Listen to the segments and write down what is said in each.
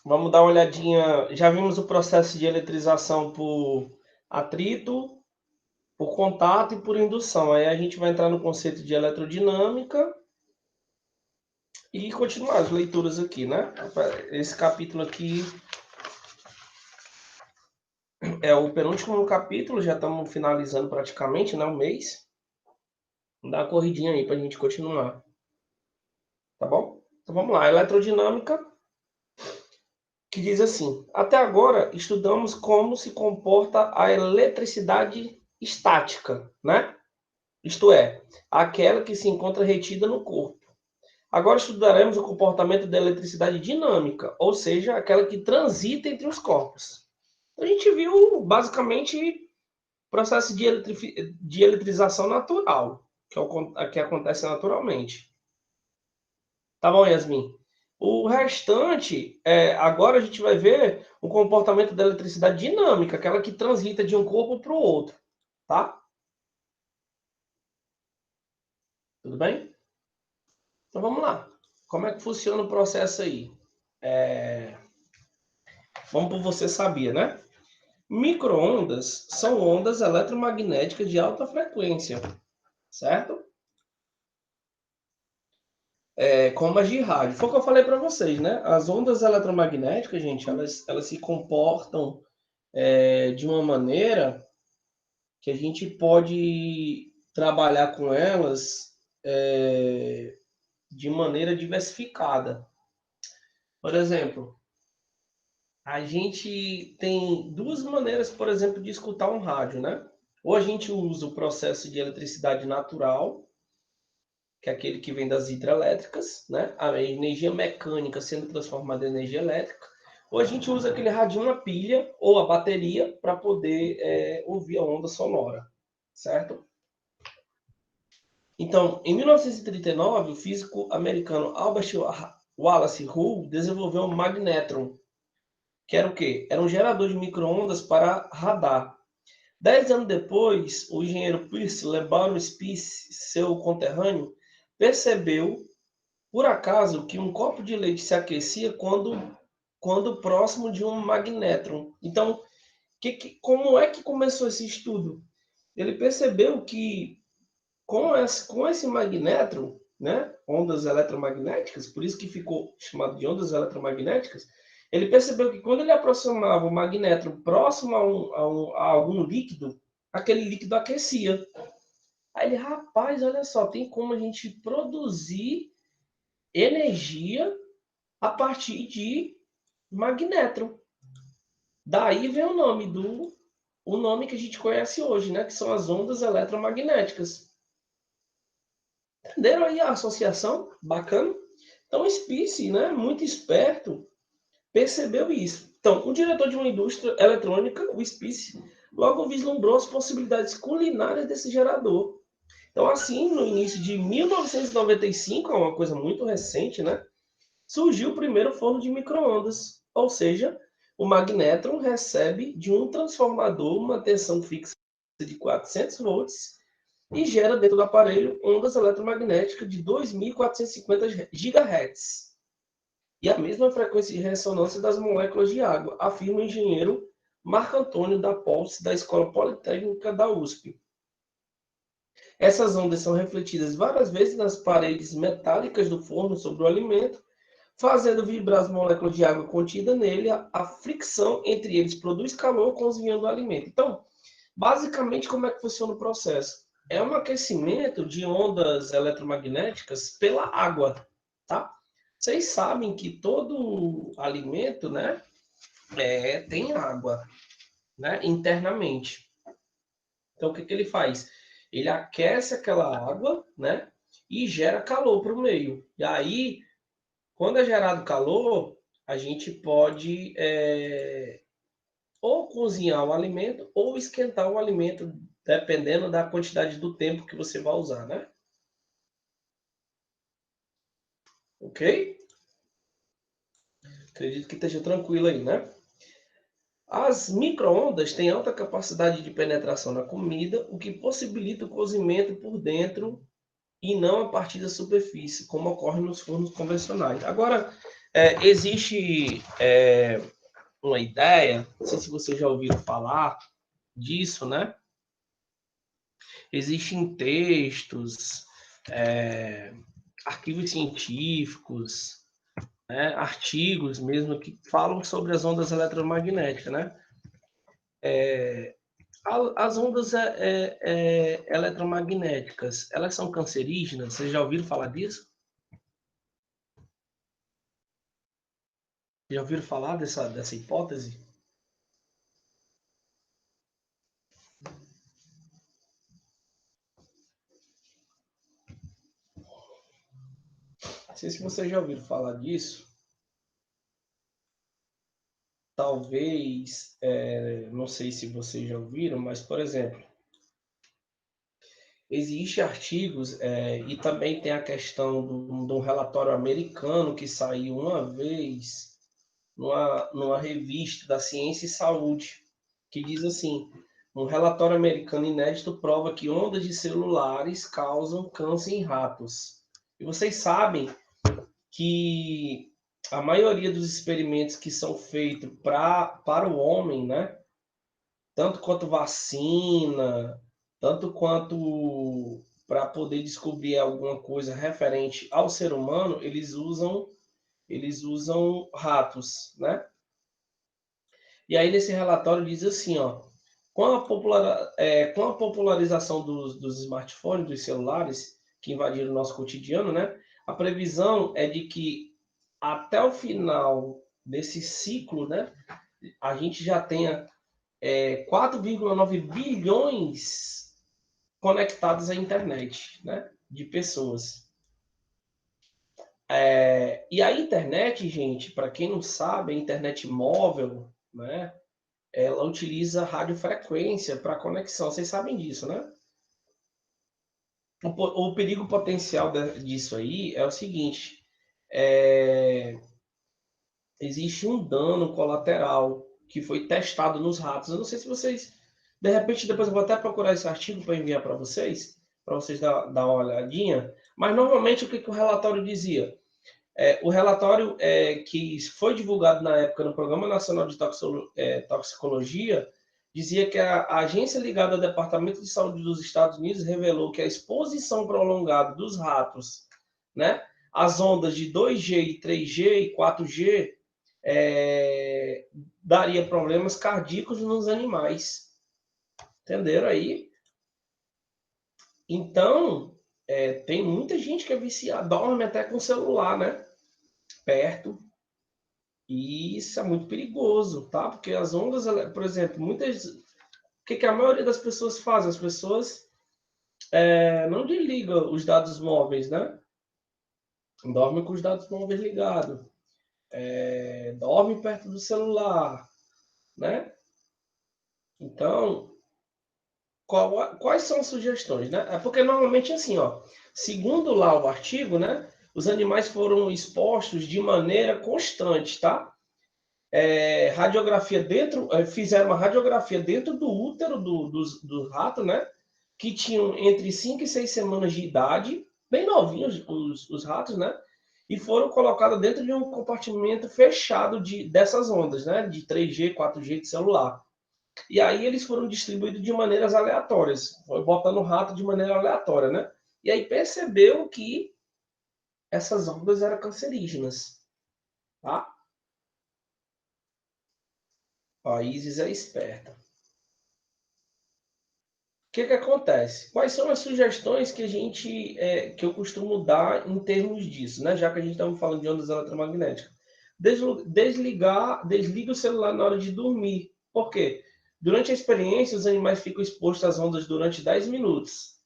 Vamos dar uma olhadinha. Já vimos o processo de eletrização por atrito, por contato e por indução. Aí a gente vai entrar no conceito de eletrodinâmica e continuar as leituras aqui, né? Esse capítulo aqui é o penúltimo capítulo, já estamos finalizando praticamente, né? Um mês. Dá uma corridinha aí para a gente continuar. Tá bom? Então vamos lá. Eletrodinâmica, que diz assim: até agora estudamos como se comporta a eletricidade estática, né? Isto é, aquela que se encontra retida no corpo. Agora estudaremos o comportamento da eletricidade dinâmica, ou seja, aquela que transita entre os corpos. A gente viu basicamente o processo de eletrização natural, que é o que acontece naturalmente. Tá bom, Yasmin? O restante, agora a gente vai ver o comportamento da eletricidade dinâmica, aquela que transita de um corpo para o outro, tá? Tudo bem? Então vamos lá. Como é que funciona o processo aí? Vamos por você sabia, né? Microondas são ondas eletromagnéticas de alta frequência, certo? Como as de rádio. Foi o que eu falei para vocês, né? As ondas eletromagnéticas, gente, elas se comportam de uma maneira que a gente pode trabalhar com elas de maneira diversificada. Por exemplo, a gente tem duas maneiras, por exemplo, de escutar um rádio, né? Ou a gente usa o processo de eletricidade natural, que é aquele que vem das hidrelétricas, né? A energia mecânica sendo transformada em energia elétrica. Ou a gente usa aquele radinho a pilha ou a bateria para poder ouvir a onda sonora, certo? Então, em 1939, o físico americano Albert Wallace Hull desenvolveu o magnetron, que era o quê? Era um gerador de microondas para radar. 10 anos depois, o engenheiro Pierce LeBaron Spice, seu conterrâneo, percebeu, por acaso, que um copo de leite se aquecia quando próximo de um magnetron. Então, como é que começou esse estudo? Ele percebeu que com esse magnetron, né, ondas eletromagnéticas, por isso que ficou chamado de ondas eletromagnéticas, ele percebeu que quando ele aproximava o magnetron próximo a algum líquido, aquele líquido aquecia. Aí ele, rapaz, olha só, tem como a gente produzir energia a partir de magnetron. Daí vem o nome que a gente conhece hoje, né, que são as ondas eletromagnéticas. Entenderam aí a associação? Bacana? Então, o Spice, né, muito esperto, percebeu isso. Então, o diretor de uma indústria eletrônica, o Spice, logo vislumbrou as possibilidades culinárias desse gerador. Então, assim, no início de 1995, é uma coisa muito recente, né, surgiu o primeiro forno de micro-ondas. Ou seja, o magnetron recebe de um transformador uma tensão fixa de 400 volts e gera dentro do aparelho ondas eletromagnéticas de 2.450 GHz. E a mesma frequência de ressonância das moléculas de água, afirma o engenheiro Marco Antônio da Posse, da Escola Politécnica da USP. Essas ondas são refletidas várias vezes nas paredes metálicas do forno sobre o alimento, fazendo vibrar as moléculas de água contidas nele. A fricção entre eles produz calor, cozinhando o alimento. Então, basicamente, como é que funciona o processo? É um aquecimento de ondas eletromagnéticas pela água, tá? Vocês sabem que todo alimento, né, tem água, né, internamente. Então, o que ele faz? Ele aquece aquela água, né, e gera calor para o meio. E aí, quando é gerado calor, a gente pode ou cozinhar o alimento ou esquentar o alimento, dependendo da quantidade do tempo que você vai usar, né? Ok? Acredito que esteja tranquilo aí, né? As microondas têm alta capacidade de penetração na comida, o que possibilita o cozimento por dentro e não a partir da superfície, como ocorre nos fornos convencionais. Agora, Existe uma ideia, não sei se vocês já ouviram falar disso, né? Existem textos, arquivos científicos, né, artigos mesmo que falam sobre as ondas eletromagnéticas, né? As ondas eletromagnéticas, elas são cancerígenas? Vocês já ouviram falar disso? Já ouviram falar dessa hipótese? Não sei se vocês já ouviram falar disso. Talvez, não sei se vocês já ouviram, mas, por exemplo, existem artigos, e também tem a questão de um relatório americano que saiu uma vez numa revista da Ciência e Saúde, que diz assim: um relatório americano inédito prova que ondas de celulares causam câncer em ratos. E vocês sabem que a maioria dos experimentos que são feitos para o homem, né? Tanto quanto vacina, tanto quanto para poder descobrir alguma coisa referente ao ser humano, eles usam ratos, né? E aí nesse relatório diz assim, ó, com a popularização dos smartphones, dos celulares, que invadiram o nosso cotidiano, né? A previsão é de que até o final desse ciclo, né, a gente já tenha 4,9 bilhões conectados à internet, né, de pessoas. E a internet, gente, para quem não sabe, a internet móvel, né, ela utiliza radiofrequência para conexão. Vocês sabem disso, né? O perigo potencial disso aí é o seguinte: é, existe um dano colateral que foi testado nos ratos. Eu não sei se vocês, de repente, depois eu vou até procurar esse artigo para enviar para vocês dar uma olhadinha. Mas normalmente o que o relatório dizia? O relatório que foi divulgado na época no Programa Nacional de Toxicologia dizia que a agência ligada ao Departamento de Saúde dos Estados Unidos revelou que a exposição prolongada dos ratos, né, às ondas de 2G e 3G e 4G daria problemas cardíacos nos animais. Entenderam aí? Então, tem muita gente que é viciada, dorme até com o celular, né? Perto. E isso é muito perigoso, tá? Porque as ondas, por exemplo, o que a maioria das pessoas faz? As pessoas não desligam os dados móveis, né? Dormem com os dados móveis ligados. Dorme perto do celular, né? Então, quais são as sugestões, né? É porque normalmente assim, ó, segundo lá o artigo, né? Os animais foram expostos de maneira constante, tá? Radiografia dentro, fizeram uma radiografia dentro do útero do rato, né? Que tinham entre 5 e 6 semanas de idade, bem novinhos os ratos, né? E foram colocados dentro de um compartimento fechado dessas ondas, né? De 3G, 4G de celular. E aí eles foram distribuídos de maneiras aleatórias, foi botando o rato de maneira aleatória, né? E aí percebeu que essas ondas eram cancerígenas, tá? A Isis é esperta. O que acontece? Quais são as sugestões que eu costumo dar em termos disso, né? Já que a gente estava falando de ondas eletromagnéticas. Desliga o celular na hora de dormir. Por quê? Durante a experiência, os animais ficam expostos às ondas durante 10 minutos,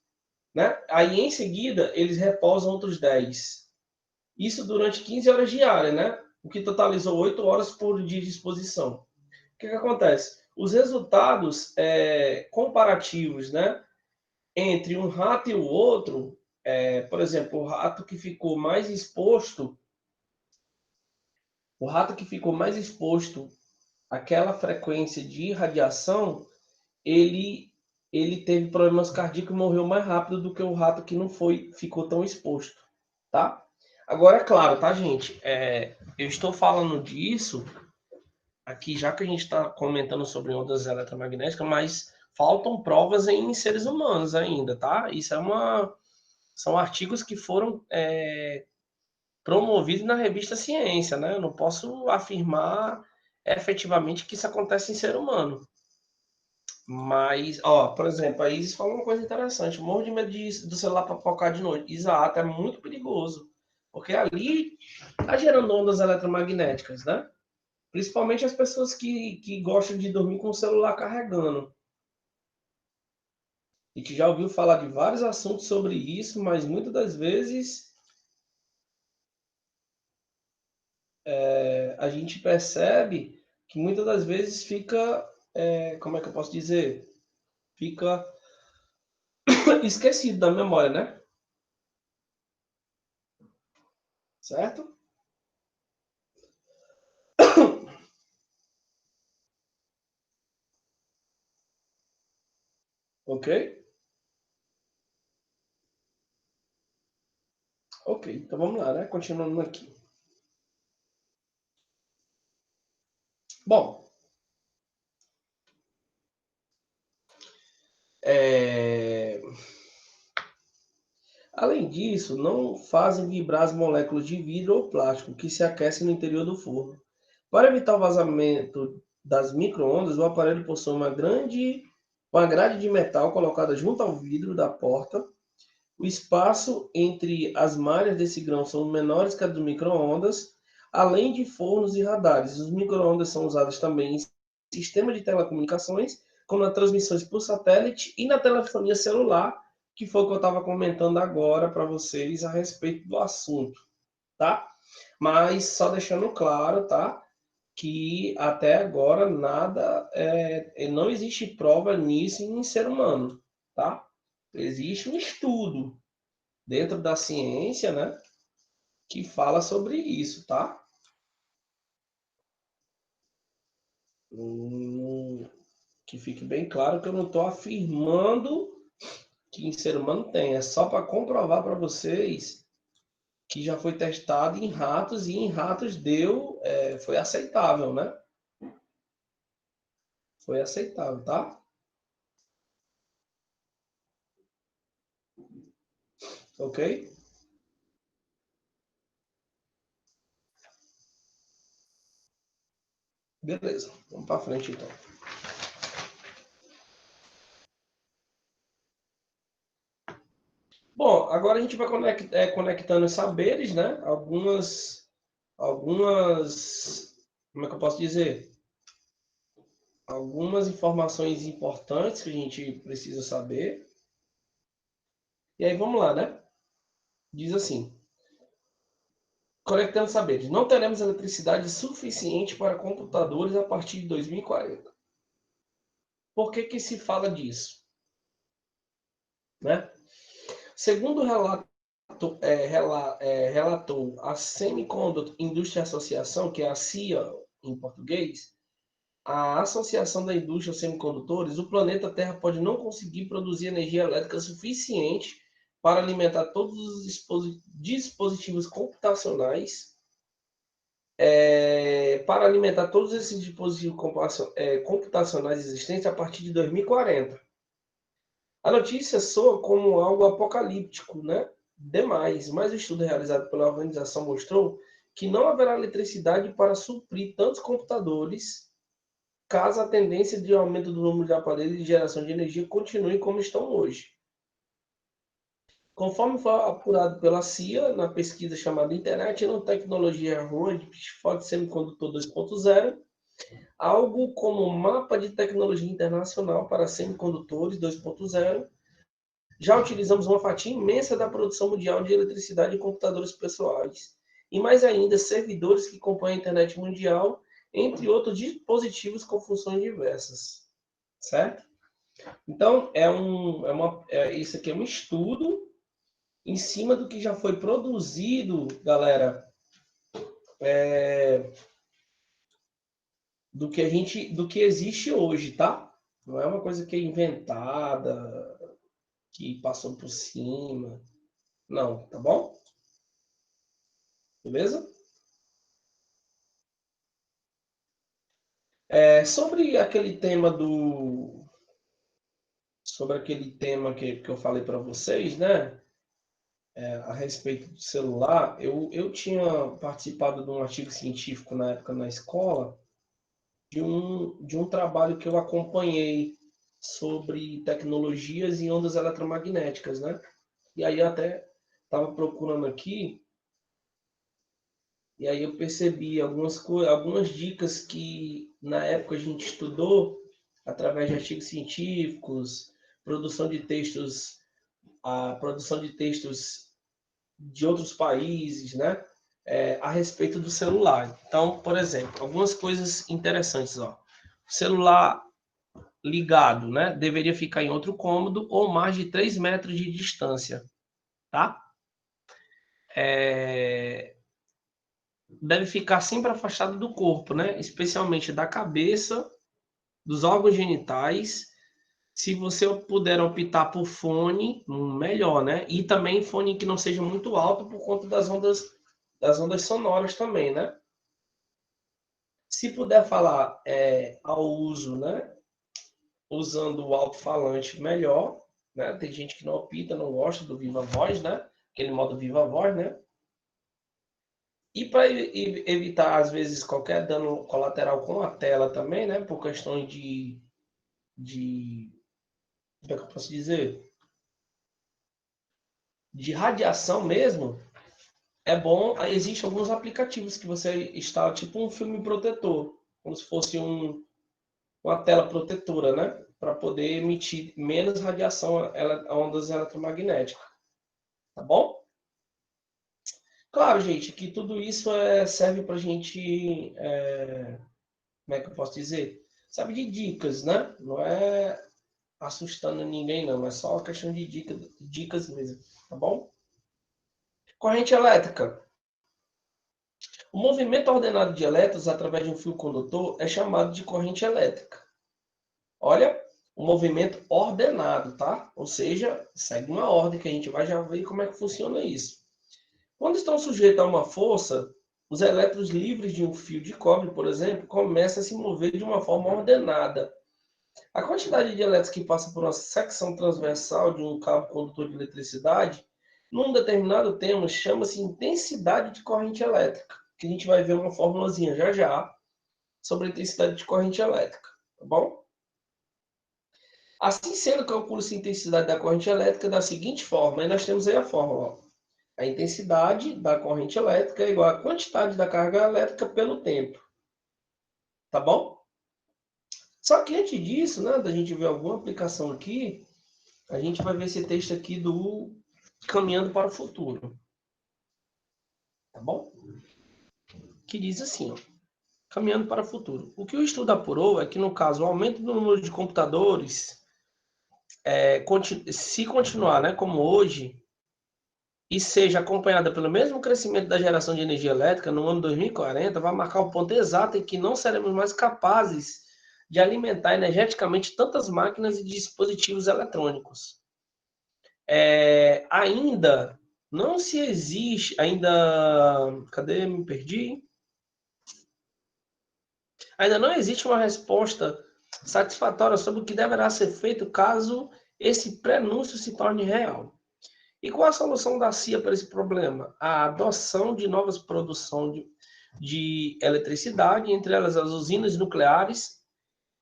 né? Aí, em seguida, eles repousam outros 10. Isso durante 15 horas diárias, né? O que totalizou 8 horas por dia de exposição. O que acontece? Os resultados comparativos, né, entre um rato e o outro, por exemplo, o rato que ficou mais exposto àquela frequência de radiação, ele, ele teve problemas cardíacos e morreu mais rápido do que o rato que não ficou tão exposto, tá? Agora, é claro, tá, gente? Eu estou falando disso aqui, já que a gente está comentando sobre ondas eletromagnéticas, mas faltam provas em seres humanos ainda, tá? São artigos que foram promovidos na revista Ciência, né? Eu não posso afirmar efetivamente que isso acontece em ser humano. Mas, ó, por exemplo, a Isis falou uma coisa interessante. Morro de medo do celular papocar de noite. Exato, é muito perigoso. Porque ali tá gerando ondas eletromagnéticas, né? Principalmente as pessoas que gostam de dormir com o celular carregando. E que já ouviu falar de vários assuntos sobre isso, mas muitas das vezes a gente percebe que muitas das vezes fica, como é que eu posso dizer? Fica esquecido da memória, né? Certo? Ok? Ok, então vamos lá, né? Continuando aqui. Bom, é... além disso, não fazem vibrar as moléculas de vidro ou plástico que se aquecem no interior do forno. Para evitar o vazamento das micro-ondas, o aparelho possui uma grade de metal colocada junto ao vidro da porta. O espaço entre as malhas desse grão são menores que a do micro-ondas, além de fornos e radares. Os micro-ondas são usados também em sistemas de telecomunicações, como nas transmissões por satélite e na telefonia celular, que foi o que eu estava comentando agora para vocês a respeito do assunto, tá? Mas só deixando claro, tá? Que até agora não existe prova nisso em ser humano, tá? Existe um estudo dentro da ciência, né, que fala sobre isso, tá? Que fique bem claro que eu não estou afirmando que em ser humano tem, é só para comprovar para vocês que já foi testado em ratos e em ratos foi aceitável, né? Foi aceitável, tá? Ok? Beleza, vamos para frente então. Bom, agora a gente vai conectando os saberes, né? Como é que eu posso dizer? Algumas informações importantes que a gente precisa saber. E aí vamos lá, né? Diz assim: conectando saberes. Não teremos eletricidade suficiente para computadores a partir de 2040. Por que que se fala disso? Né? Segundo o relato, relatou a Semiconductor Industry Association, que é a CIA em português, a Associação da Indústria Semicondutores, o planeta Terra pode não conseguir produzir energia elétrica suficiente para alimentar todos os dispositivos computacionais, para alimentar todos esses dispositivos computacionais existentes a partir de 2040. A notícia soa como algo apocalíptico, né? Demais, mas o estudo realizado pela organização mostrou que não haverá eletricidade para suprir tantos computadores caso a tendência de aumento do número de aparelhos de geração de energia continue como estão hoje. Conforme foi apurado pela CIA, na pesquisa chamada Internet e Tecnologia Roadmap Semiconductor 2.0, algo como Mapa de Tecnologia Internacional para Semicondutores 2.0, já utilizamos uma fatia imensa da produção mundial de eletricidade em computadores pessoais, e mais ainda servidores que compõem a internet mundial, entre outros dispositivos com funções diversas. Certo? Então, isso aqui é um estudo em cima do que já foi produzido, galera, do que existe hoje, tá? Não é uma coisa que é inventada, que passou por cima. Não, tá bom? beleza? Sobre aquele tema que eu falei para vocês, né? A respeito do celular, eu tinha participado de um artigo científico na época na escola, de um trabalho que eu acompanhei sobre tecnologias e ondas eletromagnéticas, né? E aí eu até estava procurando aqui, e aí eu percebi algumas dicas que na época a gente estudou através de artigos científicos, produção de textos, a produção de textos de outros países, né? A respeito do celular. Então, por exemplo, algumas coisas interessantes, ó. O celular ligado, né? Deveria ficar em outro cômodo ou mais de 3 metros de distância, tá? Deve ficar sempre afastado do corpo, né? Especialmente da cabeça, dos órgãos genitais. Se você puder optar por fone, melhor, né? E também fone que não seja muito alto por conta das ondas sonoras também, né? Se puder falar ao uso, né? Usando o alto-falante melhor, né? Tem gente que não opta, não gosta do viva voz, né? Aquele modo viva voz, né? E para evitar, às vezes, qualquer dano colateral com a tela também, né? Por questões de como é que eu posso dizer? De radiação mesmo, é bom. Existem alguns aplicativos que você instala, tipo um filme protetor, como se fosse uma tela protetora, né? Para poder emitir menos radiação, ondas eletromagnéticas, tá bom? Claro, gente, que tudo isso serve para a gente, como é que eu posso dizer? Sabe, de dicas, né? Não é assustando ninguém, não. É só uma questão de dicas mesmo, tá bom? Corrente elétrica. O movimento ordenado de elétrons através de um fio condutor é chamado de corrente elétrica. Olha, o movimento ordenado, tá? Ou seja, segue uma ordem que a gente vai já ver como é que funciona isso. Quando estão sujeitos a uma força, os elétrons livres de um fio de cobre, por exemplo, começam a se mover de uma forma ordenada. A quantidade de elétrons que passa por uma secção transversal de um cabo condutor de eletricidade, num determinado tema, chama-se intensidade de corrente elétrica, que a gente vai ver uma formulazinha já já sobre a intensidade de corrente elétrica, tá bom? Assim sendo, calcula-se a intensidade da corrente elétrica da seguinte forma, aí nós temos aí a fórmula, ó. A intensidade da corrente elétrica é igual à quantidade da carga elétrica pelo tempo, tá bom? Só que antes disso, né, da gente ver alguma aplicação aqui, a gente vai ver esse texto aqui do Caminhando para o Futuro, tá bom? Que diz assim, ó, Caminhando para o Futuro. O que o estudo apurou é que, no caso, o aumento do número de computadores, se continuar, né, como hoje, e seja acompanhada pelo mesmo crescimento da geração de energia elétrica no ano 2040, vai marcar o ponto exato em que não seremos mais capazes de alimentar energeticamente tantas máquinas e dispositivos eletrônicos. Ainda não se existe, cadê? Me perdi. Ainda não existe uma resposta satisfatória sobre o que deverá ser feito caso esse prenúncio se torne real. E qual a solução da CIA para esse problema? A adoção de novas produções de eletricidade, entre elas as usinas nucleares.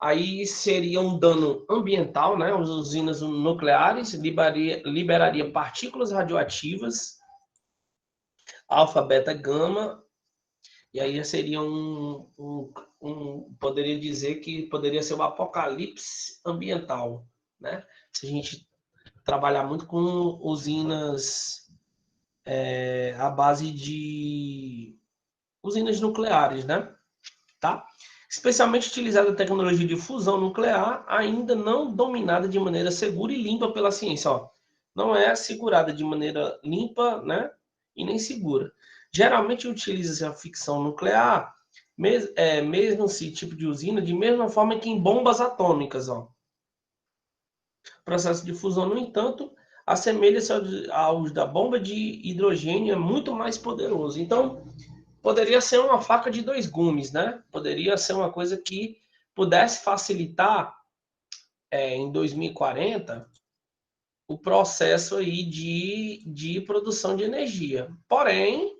Aí seria um dano ambiental, né? As usinas nucleares liberaria partículas radioativas, alfa, beta, gama, e aí seria poderia dizer que poderia ser um apocalipse ambiental, né? Se a gente trabalhar muito com usinas à base de usinas nucleares, né? Tá? Especialmente utilizada a tecnologia de fusão nuclear, ainda não dominada de maneira segura e limpa pela ciência. Ó. Não é assegurada de maneira limpa, né? E nem segura. Geralmente utiliza-se a ficção nuclear, mesmo esse tipo de usina, de mesma forma que em bombas atômicas. Ó. O processo de fusão, no entanto, assemelha-se aos da bomba de hidrogênio, é muito mais poderoso. Então, poderia ser uma faca de dois gumes, né? Poderia ser uma coisa que pudesse facilitar, em 2040, o processo aí de produção de energia. Porém,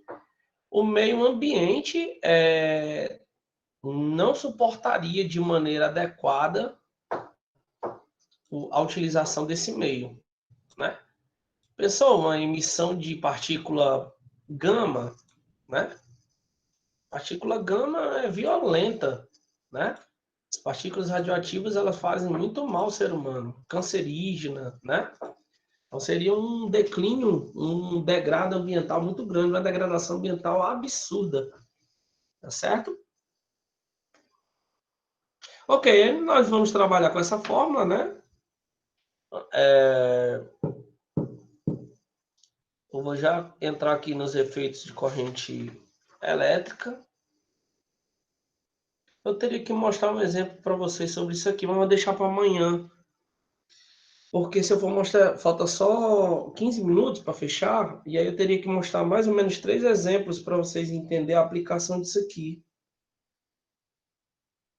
o meio ambiente não suportaria de maneira adequada a utilização desse meio, né? Pensou uma emissão de partícula gama, né? Partícula gama é violenta, né? As partículas radioativas, elas fazem muito mal ao ser humano, cancerígena, né? Então seria um declínio, um degrado ambiental muito grande, uma degradação ambiental absurda, tá certo? Ok, nós vamos trabalhar com essa fórmula, né? Eu vou já entrar aqui nos efeitos de corrente elétrica. Eu teria que mostrar um exemplo para vocês sobre isso aqui, mas vou deixar para amanhã. Porque se eu for mostrar, falta só 15 minutos para fechar, e aí eu teria que mostrar mais ou menos 3 exemplos para vocês entenderem a aplicação disso aqui.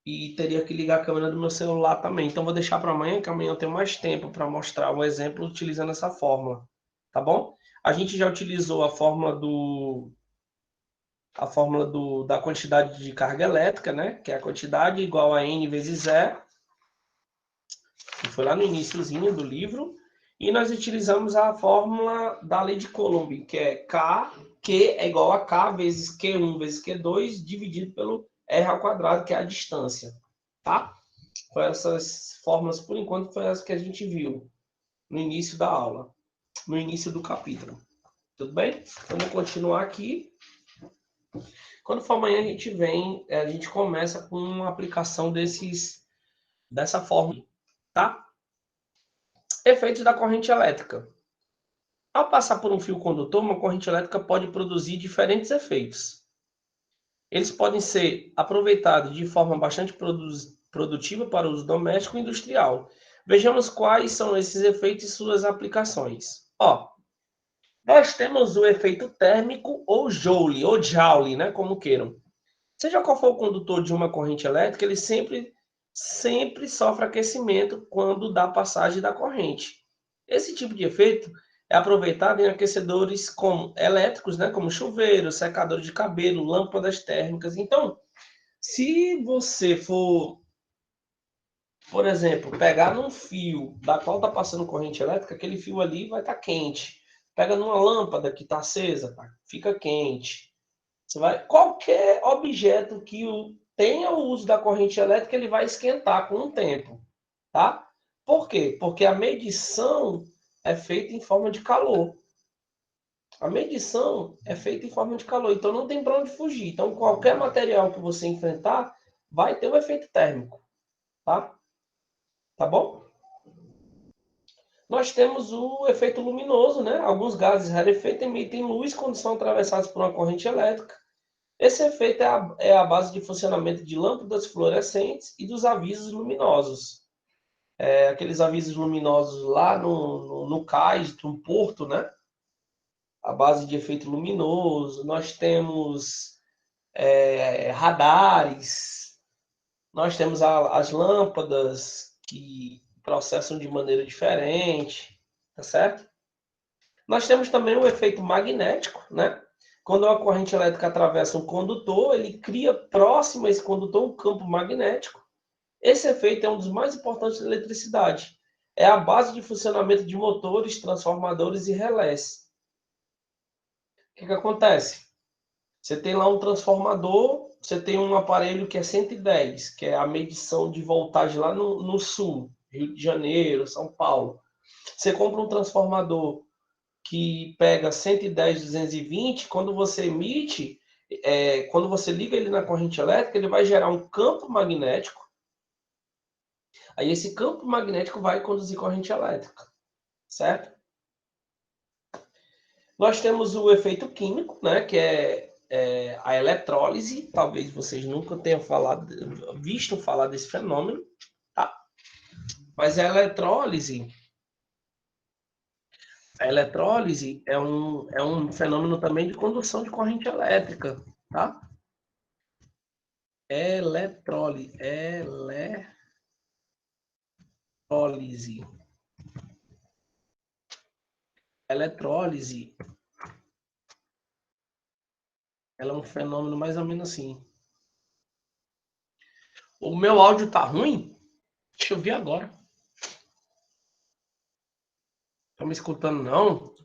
E teria que ligar a câmera do meu celular também. Então vou deixar para amanhã, que amanhã eu tenho mais tempo para mostrar um exemplo utilizando essa fórmula, tá bom? A gente já utilizou da quantidade de carga elétrica, né? Que é a quantidade igual a N vezes E, que foi lá no iniciozinho do livro. E nós utilizamos a fórmula da lei de Coulomb, que é Q é igual a K vezes Q1 vezes Q2, dividido pelo R ao quadrado, que é a distância, tá? Foi essas fórmulas, por enquanto, foi as que a gente viu no início da aula, no início do capítulo. Tudo bem? Vamos continuar aqui. Quando for amanhã, a gente começa com uma aplicação dessa fórmula, tá? Efeitos da corrente elétrica. Ao passar por um fio condutor, uma corrente elétrica pode produzir diferentes efeitos. Eles podem ser aproveitados de forma bastante produtiva para uso doméstico e industrial. Vejamos quais são esses efeitos e suas aplicações. Nós temos o efeito térmico ou Joule, né, como queiram. Seja qual for o condutor de uma corrente elétrica, ele sempre sofre aquecimento quando dá passagem da corrente. Esse tipo de efeito é aproveitado em aquecedores elétricos, né, como chuveiro, secador de cabelo, lâmpadas térmicas. Então, se você for, por exemplo, pegar num fio da qual está passando corrente elétrica, aquele fio ali vai estar quente. Pega numa lâmpada que está acesa, fica quente. Qualquer objeto que tenha o uso da corrente elétrica, ele vai esquentar com o tempo, tá? Por quê? Porque a medição é feita em forma de calor. A medição é feita em forma de calor, então não tem para onde fugir. Então, qualquer material que você enfrentar vai ter um efeito térmico, tá? Tá bom? Nós temos o efeito luminoso, né? Alguns gases rarefeitos emitem luz quando são atravessados por uma corrente elétrica. Esse efeito é a base de funcionamento de lâmpadas fluorescentes e dos avisos luminosos. Aqueles avisos luminosos lá no cais, no porto, né? A base de efeito luminoso. Nós temos radares, nós temos as lâmpadas que processam de maneira diferente, tá certo? Nós temos também o efeito magnético, né? Quando uma corrente elétrica atravessa um condutor, ele cria próximo a esse condutor um campo magnético. Esse efeito é um dos mais importantes da eletricidade. É a base de funcionamento de motores, transformadores e relés. O que acontece? Você tem lá um transformador, você tem um aparelho que é 110, que é a medição de voltagem lá no sul, Rio de Janeiro, São Paulo. Você compra um transformador que pega 110, 220, quando você emite, quando você liga ele na corrente elétrica, ele vai gerar um campo magnético. Aí esse campo magnético vai conduzir corrente elétrica, certo? Nós temos o efeito químico, né, que é a eletrólise. Talvez vocês nunca tenham visto falar desse fenômeno, tá? Mas a eletrólise A eletrólise é um fenômeno também de condução de corrente elétrica, tá? Eletrólise. Eletrólise, ela é um fenômeno mais ou menos assim. O meu áudio tá ruim? Deixa eu ver agora. Tá me escutando, não?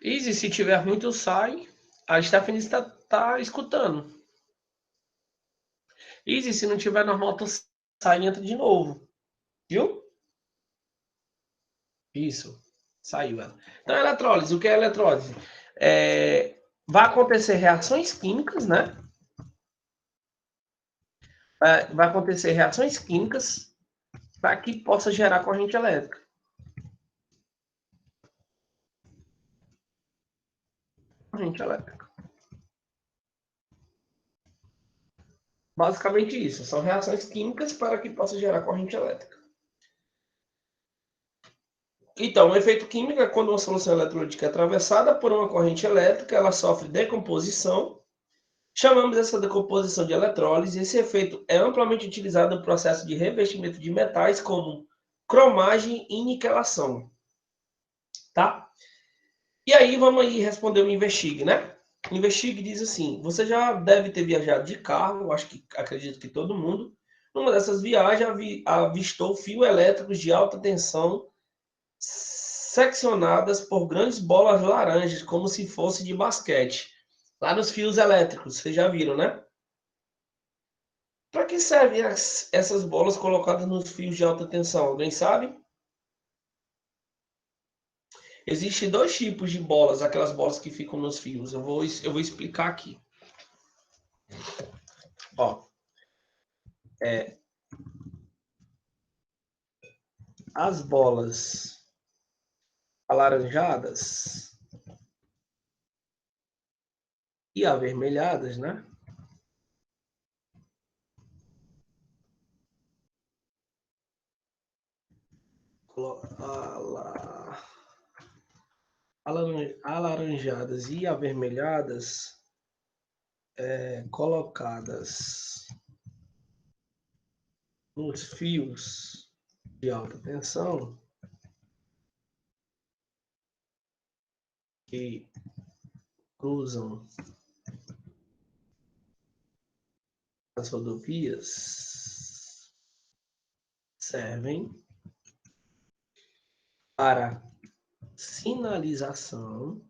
Easy, se tiver ruim, tu sai. A Stephanie tá escutando. Easy, se não tiver normal, tu sai e entra de novo. Viu? Isso. Saiu ela. Então, eletrólise. O que é eletrólise? Vai acontecer reações químicas, né? Vai acontecer reações químicas para que possa gerar corrente elétrica. Corrente elétrica. Basicamente isso. São reações químicas para que possa gerar corrente elétrica. Então, o efeito químico é quando uma solução eletrolítica é atravessada por uma corrente elétrica, ela sofre decomposição. Chamamos essa decomposição de eletrólise. Esse efeito é amplamente utilizado no processo de revestimento de metais, como cromagem e niquelação. Tá? E aí, vamos aí responder o Investigue, né? O Investigue diz assim: você já deve ter viajado de carro, acredito que todo mundo. Numa dessas viagens, avistou fio elétricos de alta tensão seccionadas por grandes bolas laranjas, como se fosse de basquete. Lá nos fios elétricos, vocês já viram, né? Para que servem essas bolas colocadas nos fios de alta tensão? Alguém sabe? Existem dois tipos de bolas, aquelas bolas que ficam nos fios. Eu vou explicar aqui. Ó, as bolas alaranjadas e avermelhadas, né? Alaranjadas e avermelhadas colocadas nos fios de alta tensão que cruzam as rodovias servem para sinalização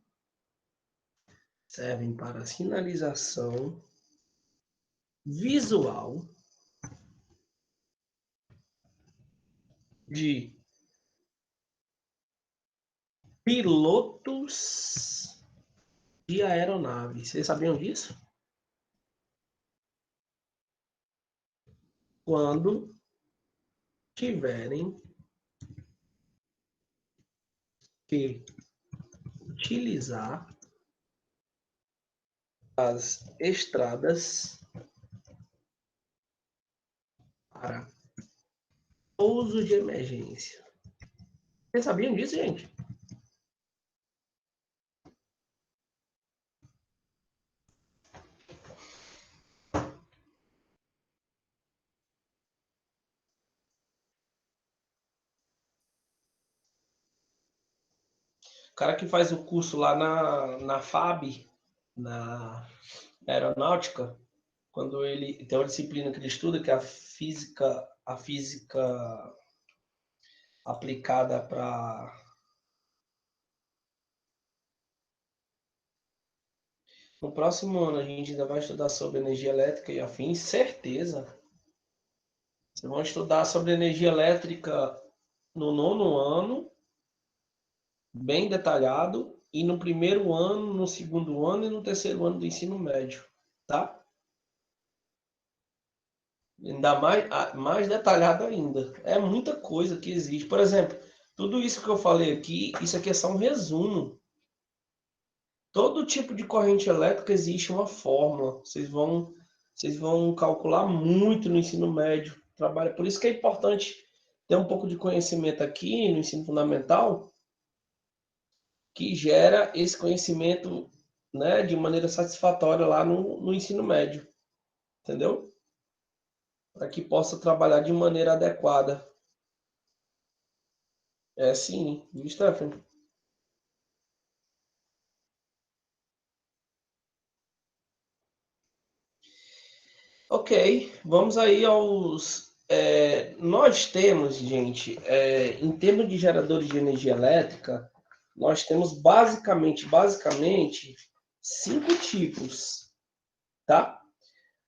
visual de pilotos de aeronaves. Vocês sabiam disso? Quando tiverem que utilizar as estradas para pouso de emergência. Vocês sabiam disso, gente? O cara que faz o curso lá na FAB, na aeronáutica, quando ele tem uma disciplina que ele estuda, que é a física aplicada para... No próximo ano a gente ainda vai estudar sobre energia elétrica e afins, certeza. Vocês vão estudar sobre energia elétrica no 9º ano, bem detalhado, e no 1º ano, no 2º ano e no 3º ano do ensino médio, tá? Ainda mais detalhado ainda. É muita coisa que existe. Por exemplo, tudo isso que eu falei aqui, isso aqui é só um resumo. Todo tipo de corrente elétrica existe uma fórmula. Vocês vão Vocês vão calcular muito no ensino médio. Trabalha. Por isso que é importante ter um pouco de conhecimento aqui no ensino fundamental, que gera esse conhecimento, né, de maneira satisfatória lá no ensino médio. Entendeu? Para que possa trabalhar de maneira adequada. É sim, viu, Stephanie? Ok, vamos aí aos. Nós temos, gente, em termos de geradores de energia elétrica, nós temos basicamente, 5 tipos, tá?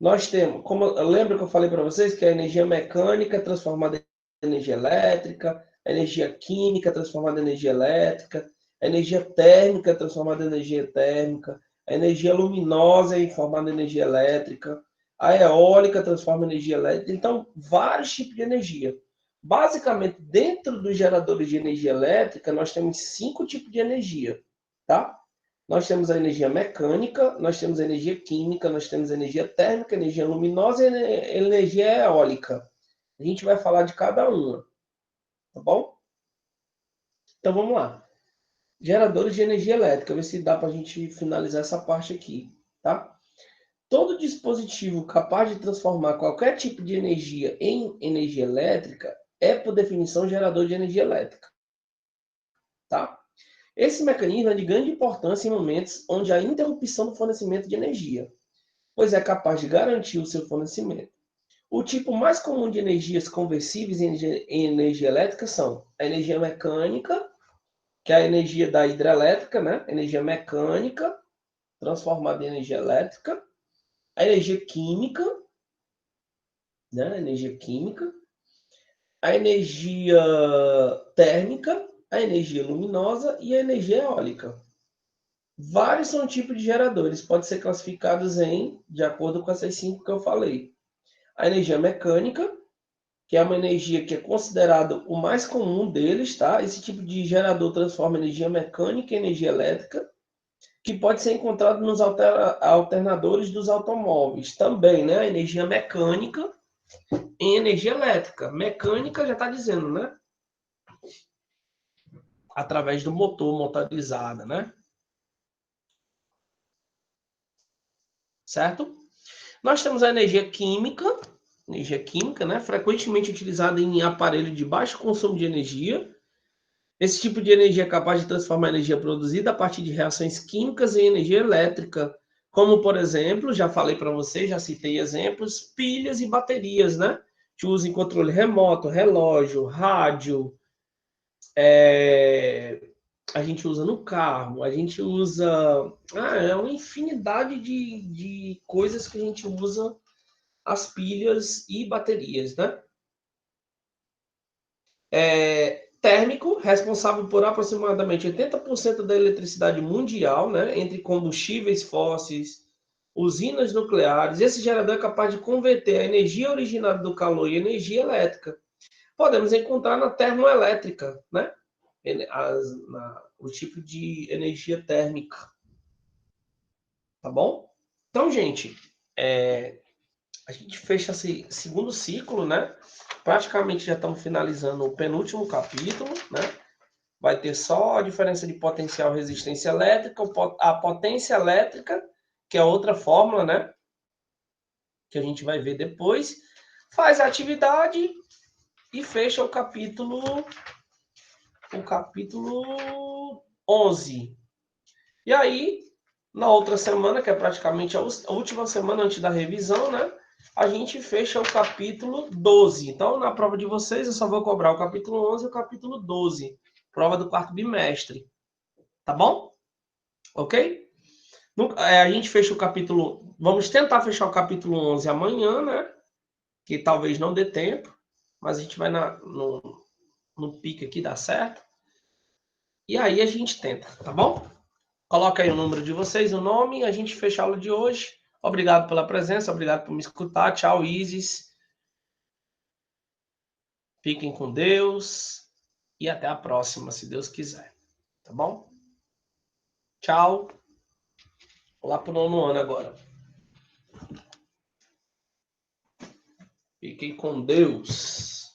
Nós temos, como lembra que eu falei para vocês que a energia mecânica transformada em energia elétrica, a energia química transformada em energia elétrica, a energia térmica transformada em energia térmica, a energia luminosa transformada em energia elétrica, a eólica transforma em energia elétrica. Então, vários tipos de energia. Basicamente, dentro dos geradores de energia elétrica, nós temos 5 tipos de energia, tá? Nós temos a energia mecânica, nós temos a energia química, nós temos a energia térmica, energia luminosa e energia eólica. A gente vai falar de cada uma, tá bom? Então vamos lá. Geradores de energia elétrica, ver se dá para a gente finalizar essa parte aqui, tá? Todo dispositivo capaz de transformar qualquer tipo de energia em energia elétrica é, por definição, gerador de energia elétrica, tá? Esse mecanismo é de grande importância em momentos onde há interrupção do fornecimento de energia, pois é capaz de garantir o seu fornecimento. O tipo mais comum de energias conversíveis em energia elétrica são a energia mecânica, que é a energia da hidrelétrica, né? Energia mecânica transformada em energia elétrica, a energia química, né? Energia química, a energia térmica, a energia luminosa e a energia eólica. Vários são tipos de geradores, podem ser classificados de acordo com essas 5 que eu falei. A energia mecânica, que é uma energia que é considerado o mais comum deles, tá? Esse tipo de gerador transforma energia mecânica em energia elétrica, que pode ser encontrado nos alternadores dos automóveis. Também, né? A energia mecânica em energia elétrica. Mecânica já está dizendo, né? Através do motor motorizada, né? Certo? Nós temos a energia química, né? Frequentemente utilizada em aparelho de baixo consumo de energia. Esse tipo de energia é capaz de transformar a energia produzida a partir de reações químicas em energia elétrica, como, por exemplo, já falei para vocês, já citei exemplos, pilhas e baterias, né? Que usam em controle remoto, relógio, rádio, a gente usa no carro, a gente usa... é uma infinidade de coisas que a gente usa as pilhas e baterias, né? Térmico, responsável por aproximadamente 80% da eletricidade mundial, né? Entre combustíveis fósseis, usinas nucleares. Esse gerador é capaz de converter a energia originada do calor em energia elétrica. Podemos encontrar na termoelétrica, né? O tipo de energia térmica. Tá bom? Então, gente, a gente fecha esse segundo ciclo, né? Praticamente já estamos finalizando o penúltimo capítulo, né? Vai ter só a diferença de potencial e resistência elétrica, a potência elétrica, que é outra fórmula, né? Que a gente vai ver depois. Faz a atividade e fecha o capítulo 11. E aí, na outra semana, que é praticamente a última semana antes da revisão, né? A gente fecha o capítulo 12. Então, na prova de vocês, eu só vou cobrar o capítulo 11 e o capítulo 12. Prova do quarto bimestre. Tá bom? Ok? A gente fecha o capítulo... Vamos tentar fechar o capítulo 11 amanhã, né? Que talvez não dê tempo. Mas a gente vai no pique aqui, dá certo. E aí a gente tenta, tá bom? Coloca aí o número de vocês, o nome, e a gente fecha a aula de hoje. Obrigado pela presença, obrigado por me escutar. Tchau, Isis. Fiquem com Deus. E até a próxima, se Deus quiser. Tá bom? Tchau. Vou lá pro 9º ano agora. Fiquem com Deus.